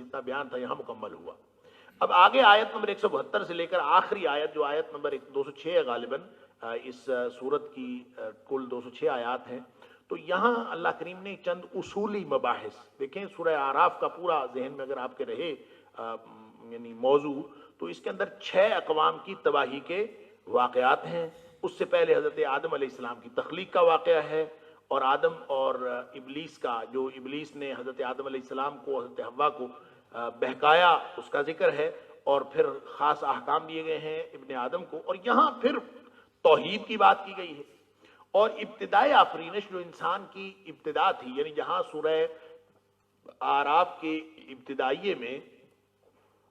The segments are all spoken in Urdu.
جتنا بیان تھا یہاں مکمل ہوا۔ اب آگے آیت نمبر 172 سے لے کر آخری آیت جو آیت نمبر 206 ہے غالباً اس سورت کی کل 206 آیات ہیں، تو یہاں اللہ کریم نے چند اصولی مباحث دیکھیں، سورہ اعراف کا پورا ذہن میں اگر آپ کے رہے یعنی موضوع، تو اس کے اندر 6 اقوام کی تباہی کے واقعات ہیں۔ اس سے پہلے حضرت آدم علیہ السلام کی تخلیق کا واقعہ ہے، اور آدم اور ابلیس کا، جو ابلیس نے حضرت آدم علیہ السلام کو، حضرت حوا کو بہکایا، اس کا ذکر ہے، اور پھر خاص احکام دیے گئے ہیں ابن آدم کو، اور یہاں پھر توحید کی بات کی گئی ہے، اور ابتدائے آفرینش جو انسان کی ابتدا تھی، یعنی جہاں سورہ اعراف کے ابتدائیے میں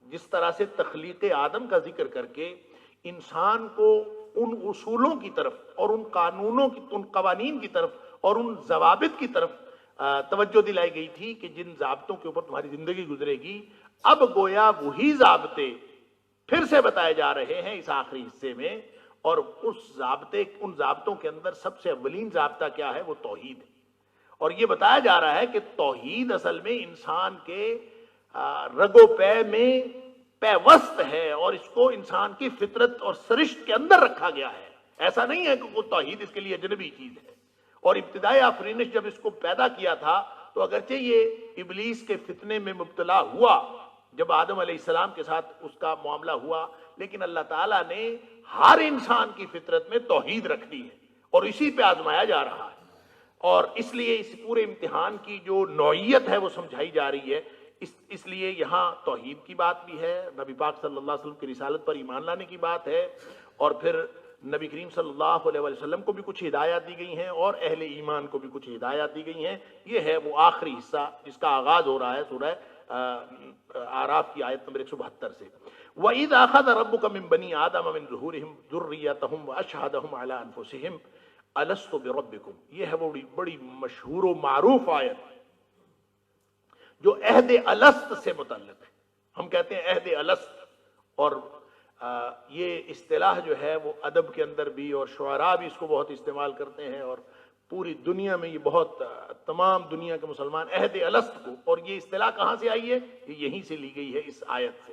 جس طرح سے تخلیق آدم کا ذکر کر کے انسان کو ان اصولوں کی طرف اور ان قانونوں کی، ان قوانین کی طرف اور ان ضوابط کی طرف توجہ دلائی گئی تھی کہ جن ضابطوں کے اوپر تمہاری زندگی گزرے گی، اب گویا وہی ضابطے پھر سے بتائے جا رہے ہیں اس آخری حصے میں، اور ان ضابطوں کے اندر سب سے اولین ضابطہ کیا ہے؟ وہ توحید ہے، اور یہ بتایا جا رہا ہے کہ توحید اصل میں انسان کے رگ و پے میں پیوست ہے، اور اس کو انسان کی فطرت اور سرشت کے اندر رکھا گیا ہے۔ ایسا نہیں ہے کہ وہ توحید اس کے لیے اجنبی چیز ہے۔ اور ابتدائی آفرینش جب اس کو پیدا کیا تھا تو اگرچہ یہ ابلیس کے فتنے میں مبتلا ہوا، جب آدم علیہ السلام کے ساتھ اس کا معاملہ ہوا، لیکن اللہ تعالیٰ نے ہر انسان کی فطرت میں توحید رکھ دی ہے، اور اسی پہ آزمایا جا رہا ہے، اور اس لیے اس پورے امتحان کی جو نوعیت ہے وہ سمجھائی جا رہی ہے۔ اس لیے یہاں توحید کی بات بھی ہے، نبی پاک صلی اللہ علیہ وسلم کی رسالت پر ایمان لانے کی بات ہے، اور پھر نبی کریم صلی اللہ علیہ وسلم کو بھی کچھ ہدایات دی گئی ہیں، اور اہل ایمان کو بھی کچھ ہدایات دی گئی ہیں۔ یہ ہے وہ آخری حصہ جس کا آغاز ہو رہا ہے سورہ اعراف کی آیت نمبر 172 سے۔ وَإِذْ أَخَذَ رَبُّكَ مِن بَنِي آدَمَ مِن ظُهُورِهِمْ ذُرِّيَّتَهُمْ وَأَشْهَدَهُمْ عَلَىٰ أَنفُسِهِمْ أَلَسْتُ بِرَبِّكُمْ۔ یہ ہے وہ بڑی مشہور و معروف آیت جو عہد الست سے متعلق ہے۔ ہم کہتے ہیں عہد الست، اور یہ اصطلاح جو ہے وہ ادب کے اندر بھی، اور شعراء بھی اس کو بہت استعمال کرتے ہیں، اور پوری دنیا میں یہ بہت، تمام دنیا کے مسلمان عہد الست کو، اور یہ اصطلاح کہاں سے آئی ہے؟ یہ یہیں سے لی گئی ہے، اس آیت سے۔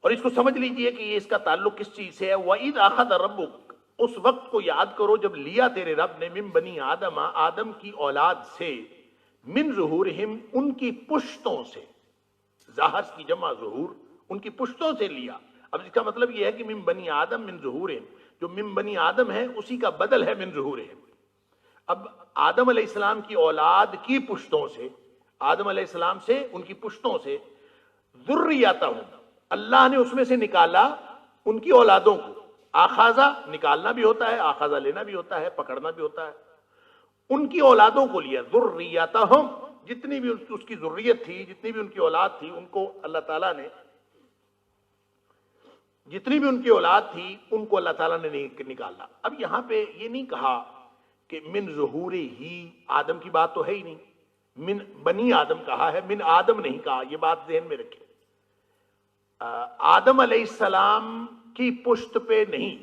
اور اس کو سمجھ لیجئے کہ یہ اس کا تعلق کس چیز سے ہے۔ وَإِذْ أَخَذَ رَبُّكَ، اس وقت کو یاد کرو جب لیا تیرے رب نے، من بنی آدم، آدم کی اولاد سے، من ظہورہم، ان کی پشتوں سے، ظاہر کی جمع ظہور، ان کی پشتوں سے لیا۔ اب اس کا مطلب یہ ہے کہ من بنی آدم من ظہورہم، جو من بنی آدم ہے اسی کا بدل ہے من ظہورہم۔ اب آدم علیہ السلام کی اولاد کی پشتوں سے، آدم علیہ السلام سے، ان کی پشتوں سے، ذریتہم، اللہ نے اس میں سے نکالا ان کی اولادوں کو۔ آخاذہ نکالنا بھی ہوتا ہے، آخاذہ لینا بھی ہوتا ہے، پکڑنا بھی ہوتا ہے۔ ان کی اولادوں کو لیا، ذریتہم، جتنی بھی اس کی ذریت تھی، جتنی بھی ان کی اولاد تھی، ان کو اللہ تعالیٰ نے، جتنی بھی ان کی اولاد تھی ان کو اللہ تعالیٰ نے نکالا۔ اب یہاں پہ یہ نہیں کہا کہ من ظہور ہی، آدم کی بات تو ہے ہی نہیں، من بنی آدم کہا ہے، من آدم نہیں کہا، یہ بات ذہن میں رکھیں۔ آدم علیہ السلام کی پشت پہ نہیں،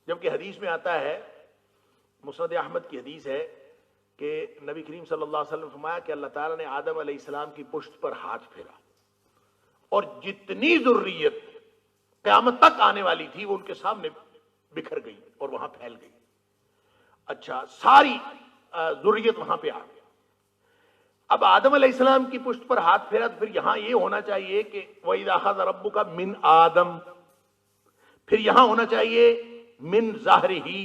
جبکہ حدیث میں آتا ہے، مسند احمد کی حدیث ہے کہ نبی کریم صلی اللہ علیہ وسلم نے فرمایا کہ اللہ تعالیٰ نے آدم علیہ السلام کی پشت پر ہاتھ پھیرا، اور جتنی ذریت قیامت تک آنے والی تھی وہ ان کے سامنے بکھر گئی اور وہاں پھیل گئی۔ اچھا، ساری ذریت وہاں پہ آ گئی۔ اب آدم علیہ السلام کی پشت پر ہاتھ پھیرا، تو پھر یہاں یہ ہونا چاہیے کہ وَإِذْ أَخَذَ رَبُّكَ مِنْ آدم، پھر یہاں ہونا چاہیے من ظہرہ،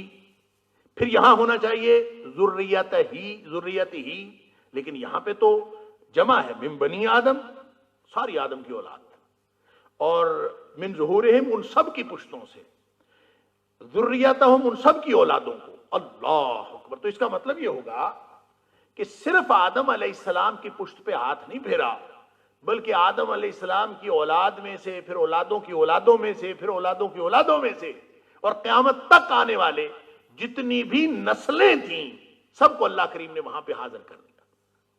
پھر یہاں ہونا چاہیے ذریتہ، لیکن یہاں پہ تو جمع ہے، من بنی آدم، ساری آدم کی اولاد، اور من ظہورہم، ان سب کی پشتوں سے، ذریتہم، ان سب کی اولادوں کو۔ اللہ اکبر! تو اس کا مطلب یہ ہوگا کہ صرف آدم علیہ السلام کی پشت پہ ہاتھ نہیں پھیرا، بلکہ آدم علیہ السلام کی اولاد میں سے، پھر اولادوں کی اولادوں میں سے، پھر اولادوں کی اولادوں میں سے، اور قیامت تک آنے والے جتنی بھی نسلیں تھیں سب کو اللہ کریم نے وہاں پہ حاضر کر دیا۔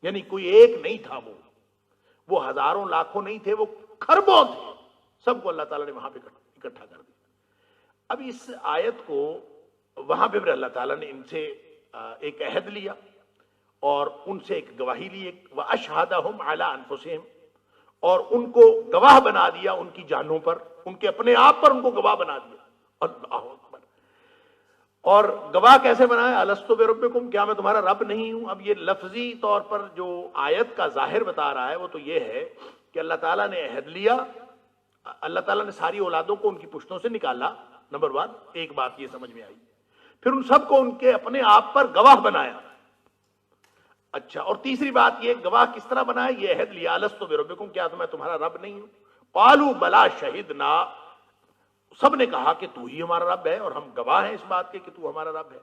یعنی کوئی ایک نہیں تھا، وہ ہزاروں لاکھوں نہیں تھے، وہ کھربوں تھے، سب کو اللہ تعالیٰ نے وہاں پہ اکٹھا کر دیا۔ اب اس آیت کو وہاں پہ پھر اللہ تعالیٰ نے ان سے ایک عہد لیا اور ان سے ایک گواہی لی، وَأَشْهَدَهُمْ عَلَىٰ أَنفُسِهِمْ، اور ان کو گواہ بنا دیا ان کی جانوں پر، ان کے اپنے آپ پر ان کو گواہ بنا دیا. اللہ اکبر. اور گواہ کیسے بنایا؟ الستو بربکم، کیا میں تمہارا رب نہیں ہوں؟ اب یہ لفظی طور پر جو آیت کا ظاہر بتا رہا ہے وہ تو یہ ہے کہ اللہ تعالیٰ نے عہد لیا، اللہ تعالیٰ نے ساری اولادوں کو ان کی پشتوں سے نکالا، نمبر 1. ایک بات یہ سمجھ میں آئی. پھر ان سب کو ان کے اپنے آپ پر گواہ بنایا. اچھا، اور تیسری بات یہ، گواہ کس طرح بنایا؟ یہ عہد لیا، الستو بربکم، کیا میں تمہارا رب نہیں ہوں؟ قالوا بلا شہدنا، سب نے کہا کہ تو ہی ہمارا رب ہے اور ہم گواہ ہیں اس بات کے کہ تو ہمارا رب ہے.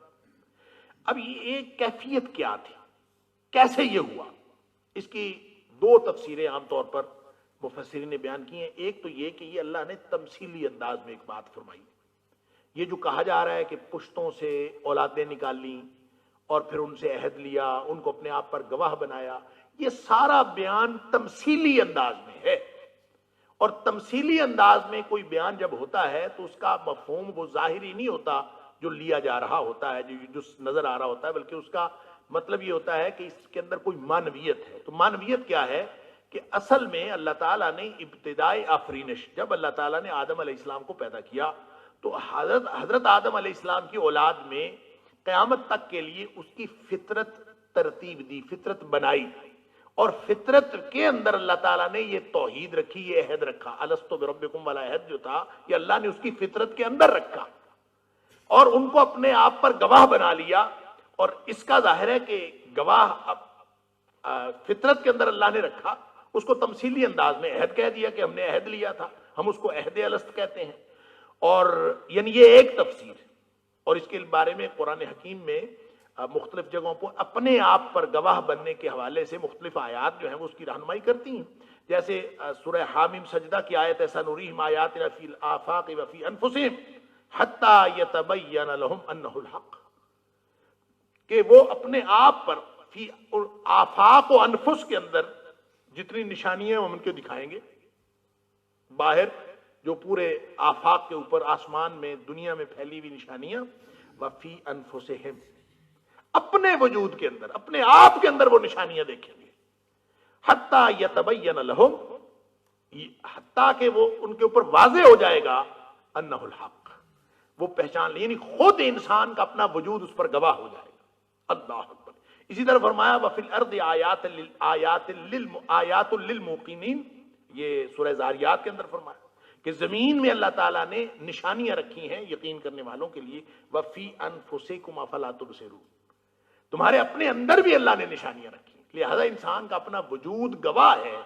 اب یہ ایک کیفیت کیا تھی، کیسے یہ ہوا؟ اس کی 2 تفسیریں عام طور پر مفسرین نے بیان کی ہیں. ایک تو یہ کہ یہ اللہ نے تمثیلی انداز میں ایک بات فرمائی. یہ جو کہا جا رہا ہے کہ پشتوں سے اولادیں نکالیں اور پھر ان سے عہد لیا، ان کو اپنے آپ پر گواہ بنایا، یہ سارا بیان تمثیلی انداز میں ہے. اور تمثیلی انداز میں کوئی بیان جب ہوتا ہے تو اس کا مفہوم وہ ظاہری نہیں ہوتا جو لیا جا رہا ہوتا ہے، جو نظر آ رہا ہوتا ہے، بلکہ اس کا مطلب یہ ہوتا ہے کہ اس کے اندر کوئی معنویت ہے. تو معنویت کیا ہے کہ اصل میں اللہ تعالیٰ نے ابتدائی آفرینش، جب اللہ تعالیٰ نے آدم علیہ السلام کو پیدا کیا تو حضرت آدم علیہ السلام کی اولاد میں قیامت تک کے لیے اس کی فطرت ترتیب دی، فطرت بنائی. اور فطرت کے اندر اللہ تعالیٰ نے یہ توحید رکھی، یہ عہد رکھا. الستو بربکم والا عہد جو تھا یہ اللہ نے اس کی فطرت کے اندر رکھا اور ان کو اپنے آپ پر گواہ بنا لیا. اور اس کا ظاہر ہے کہ گواہ فطرت کے اندر اللہ نے رکھا، اس کو تمثیلی انداز میں عہد کہہ دیا کہ ہم نے عہد لیا تھا، ہم اس کو عہد الست کہتے ہیں. اور یعنی یہ ایک تفسیر. اور اس کے بارے میں قرآن حکیم میں مختلف جگہوں پر اپنے آپ پر گواہ بننے کے حوالے سے مختلف آیات جو ہیں وہ اس کی رہنمائی کرتی ہیں. جیسے سورہ حامیم سجدہ کی آیت ہے، سنریہم آیاتنا فی الآفاق وفی انفسہم حتی یتبین لہم انہ الحق، کہ وہ اپنے آپ پر فی آفاق و انفس کے اندر جتنی نشانیاں ہم ان کے دکھائیں گے، باہر جو پورے آفاق کے اوپر آسمان میں دنیا میں پھیلی ہوئی نشانیاں، وفی انفسہم، اپنے وجود کے اندر اپنے آپ کے اندر وہ نشانیاں دیکھیں گے. حتی یتبین لہم، حتیٰ کہ وہ ان کے اوپر واضح ہو جائے گا، انہ الحق، وہ پہچان لیں، یعنی خود انسان کا اپنا وجود اس پر گواہ ہو جائے گا. اللہ اکبر. اسی طرح فرمایا وفی الارض آیات للموقنین، یہ سورہ زاریات کے اندر فرمایا کہ زمین میں اللہ تعالیٰ نے نشانیاں رکھی ہیں یقین کرنے والوں کے لیے. وفی انفسکم افلا تبصرون، تمہارے اپنے اندر بھی اللہ نے نشانیاں رکھی. لہذا انسان کا اپنا وجود گواہ ہے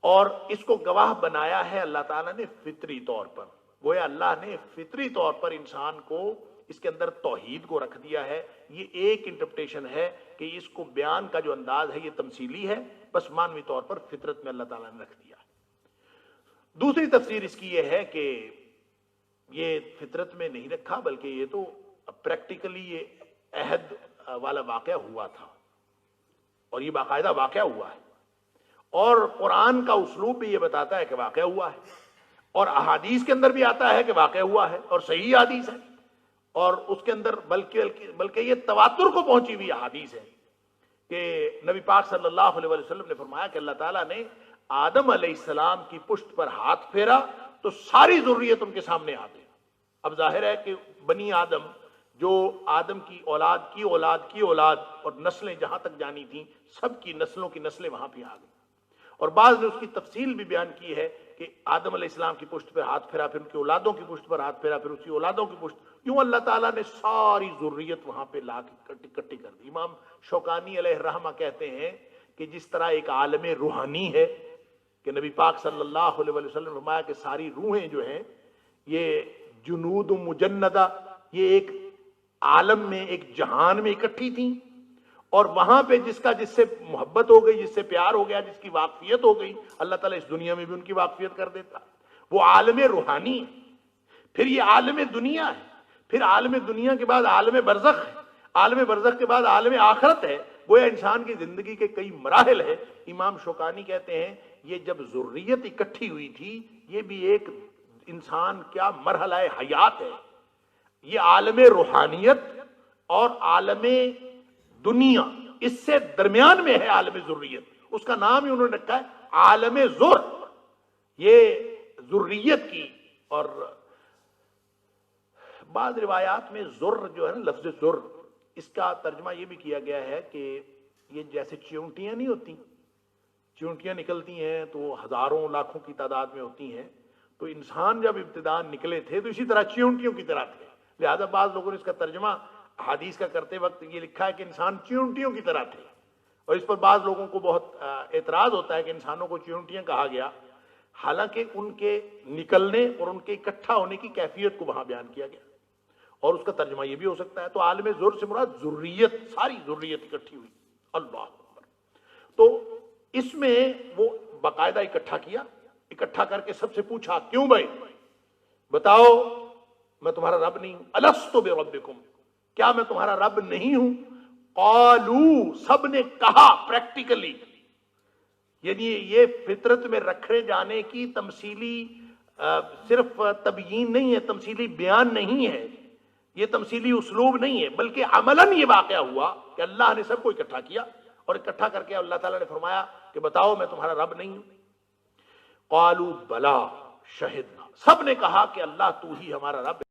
اور اس کو گواہ بنایا ہے اللہ تعالیٰ نے فطری طور پر. گویا اللہ نے فطری طور پر انسان کو اس کے اندر توحید کو رکھ دیا ہے. یہ ایک انٹرپریٹیشن ہے کہ اس کو بیان کا جو انداز ہے یہ تمثیلی ہے، بس مانوی طور پر فطرت میں اللہ تعالیٰ نے رکھ دیا. دوسری تفسیر اس کی یہ ہے کہ یہ فطرت میں نہیں رکھا بلکہ یہ تو پریکٹیکلی یہ عہد والا واقعہ ہوا تھا اور یہ باقاعدہ واقعہ ہوا ہے. اور قرآن کا اسلوب بھی یہ بتاتا ہے کہ واقعہ ہوا ہے، اور احادیث کے اندر بھی آتا ہے کہ واقعہ ہوا ہے اور صحیح حدیث ہے. اور اس کے اندر بلکہ یہ تواتر کو پہنچی ہوئی حدیث ہے کہ نبی پاک صلی اللہ علیہ وسلم نے فرمایا کہ اللہ تعالیٰ نے آدم علیہ السلام کی پشت پر ہاتھ پھیرا تو ساری ذریت ان کے سامنے آ گئی. اب ظاہر ہے کہ بنی آدم، جو آدم کی اولاد کی اولاد کی اولاد اور نسلیں جہاں تک جانی تھیں، سب کی نسلوں کی نسلیں وہاں پہ آ گئی. اور بعض نے اس کی تفصیل بھی بیان کی ہے کہ آدم علیہ السلام کی پشت پر ہاتھ پھیرا، پھر ان کی اولادوں کی پشت پر ہاتھ پھیرا، پھر اس کی اولادوں کی پشت، یوں اللہ تعالیٰ نے ساری ذریت وہاں پہ لا کے اکٹھی کر دی. امام شوکانی علیہ الرحمہ کہتے ہیں کہ جس طرح ایک عالم روحانی ہے کہ نبی پاک صلی اللہ علیہ وسلم نے فرمایا کہ ساری روحیں جو ہیں یہ جنود مجندہ، یہ ایک عالم میں ایک جہان میں اکٹھی تھیں، اور وہاں پہ جس سے محبت ہو گئی، جس سے پیار ہو گیا، جس کی واقفیت ہو گئی، اللہ تعالیٰ اس دنیا میں بھی ان کی واقفیت کر دیتا. وہ عالم روحانی ہے. پھر یہ عالم دنیا ہے، پھر عالم دنیا کے بعد عالم برزخ ہے، عالم برزخ کے بعد عالم آخرت ہے. گویا انسان کی زندگی کے کئی مراحل ہیں. امام شوکانی کہتے ہیں یہ جب ذریت اکٹھی ہوئی تھی، یہ بھی ایک انسان کیا مرحلہ حیات ہے. یہ عالم روحانیت اور عالم دنیا، اس سے درمیان میں ہے عالم ذریت. اس کا نام ہی انہوں نے رکھا ہے عالم ذر، یہ ذریت کی، اور بعض روایات میں ذر جو ہے نا، لفظ ذر، اس کا ترجمہ یہ بھی کیا گیا ہے کہ یہ جیسے چیونٹیاں نہیں ہوتی، چیونٹیاں نکلتی ہیں تو ہزاروں لاکھوں کی تعداد میں ہوتی ہیں، تو انسان جب ابتداء نکلے تھے تو اسی طرح چیونٹیوں کی طرح تھے، لہذا بعض لوگوں نے اس کا ترجمہ حدیث کا کرتے وقت یہ لکھا ہے کہ انسان چیونٹیوں کی طرح تھے، اور اس پر بعض لوگوں کو بہت اعتراض ہوتا ہے کہ انسانوں کو چیونٹیاں کہا گیا، حالانکہ ان کے نکلنے اور ان کے اکٹھا ہونے کی کیفیت کو وہاں بیان کیا گیا، اور اس کا ترجمہ یہ بھی ہو سکتا ہے۔ تو عالم ذر سے مراد ذریت، ساری ذریت اکٹھی ہوئی، اللہ اکبر۔ تو اس میں وہ باقاعدہ اکٹھا کیا، اکٹھا کر کے سب سے پوچھا، کیوں بھائی بتاؤ میں تمہارا رب نہیں ہوں؟ الست بربکم، کیا میں تمہارا رب نہیں ہوں؟ قالو، سب نے کہا پریکٹیکلی، یعنی یہ فطرت میں رکھے جانے کی تمثیلی صرف تبیین نہیں ہے، تمثیلی بیان نہیں ہے، یہ تمثیلی اسلوب نہیں ہے، بلکہ عملاً یہ واقعہ ہوا کہ اللہ نے سب کو اکٹھا کیا، اور اکٹھا کر کے اللہ تعالیٰ نے فرمایا کہ بتاؤ میں تمہارا رب نہیں ہوں؟ قالوا بلا شہدنا، سب نے کہا کہ اللہ تو ہی ہمارا رب ہے۔